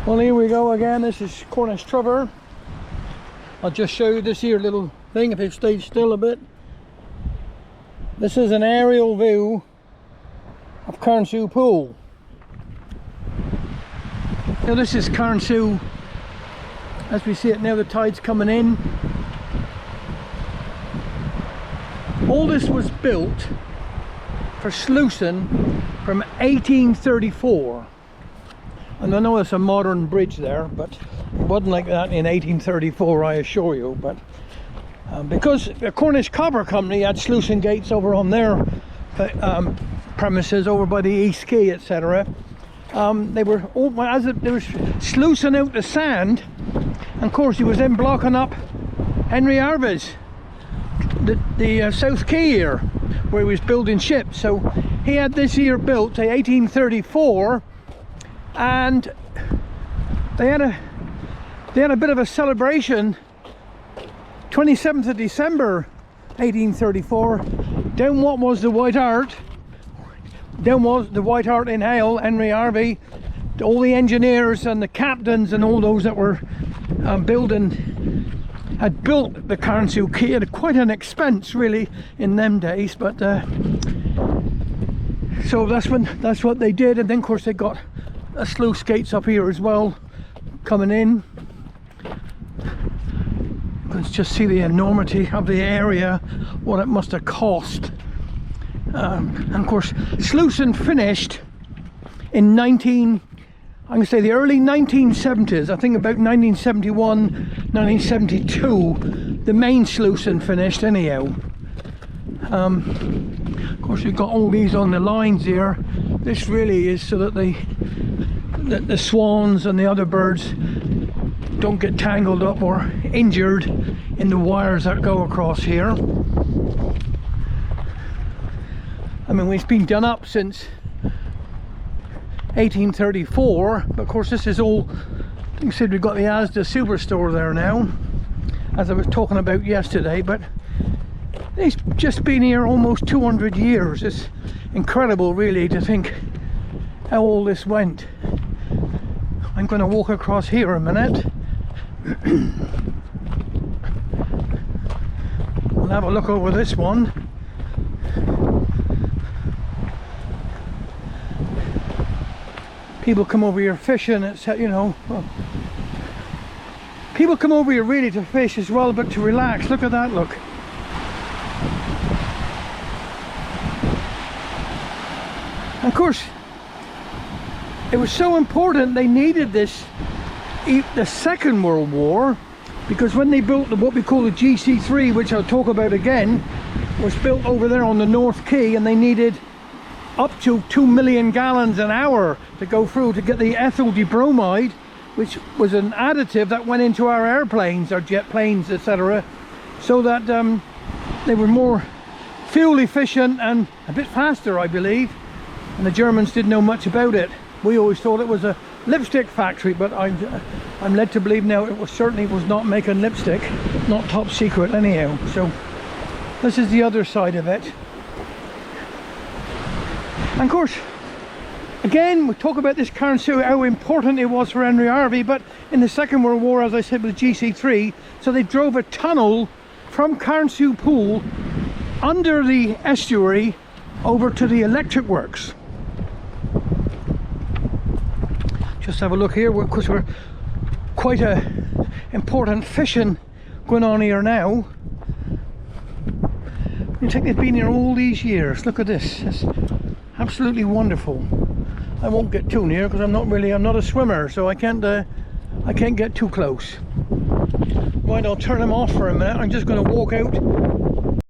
Well, here we go again. This is Carnsew. I'll just show you this here little thing if it stays still a bit. This is an aerial view of Carnsew Pool. Now this is Carnsew as we see it now. The tide's coming in. All this was built for sluicing from 1834. And I know it's a modern bridge there, but it wasn't like that in 1834, I assure you. But because the Cornish Copper Company had sluicing gates over on their premises over by the East Quay, etc., they were sluicing out the sand, and of course he was then blocking up Henry Harvey's the South Quay here, where he was building ships. So he had this here built in 1834. And they had a bit of a celebration 27th of December 1834 down what was the White Hart. Down was the White Hart in Hale, Henry Harvey, all the engineers and the captains and all those that were had built the Carnsew Quay at quite an expense really in them days, but so that's what they did. And then of course they got a sluice gates up here as well coming in. Let's just see the enormity of the area, what it must have cost. And of course sluicing finished in I'm going to say the early 1970s. I think about 1971, 1972 the main sluicing finished anyhow. Of course you've got all these on the lines here. This really is so that the swans and the other birds don't get tangled up or injured in the wires that go across here. I mean, it's been done up since 1834, but of course this is all, like I said, we've got the Asda Superstore there now, as I was talking about yesterday, but it's just been here almost 200 years. It's incredible really to think how all this went. I'm going to walk across here a minute. We'll have a look over this one. People come over here fishing, it's, you know, well, people come over here really to fish as well, but to relax. Look at that, look. And of course it was so important they needed this the Second World War, because when they built what we call the GC3, which I'll talk about again, was built over there on the North Quay, and they needed up to 2 million gallons an hour to go through to get the ethyl dibromide, which was an additive that went into our airplanes, our jet planes, etc., so that they were more fuel efficient and a bit faster, I believe. And the Germans didn't know much about it. We always thought it was a lipstick factory, but I'm led to believe now it certainly was not making lipstick, not top secret anyhow. So this is the other side of it. And of course, again, we talk about this Carnsew, how important it was for Henry Harvey, but in the Second World War, as I said, with GC3, so they drove a tunnel from Carnsew Pool under the estuary over to the electric works. Just have a look here, because we're quite a important fishing going on here now. I think they've been here all these years. Look at this, it's absolutely wonderful. I won't get too near because I'm not a swimmer, so I can't get too close. Right, I'll turn them off for a minute. I'm just going to walk out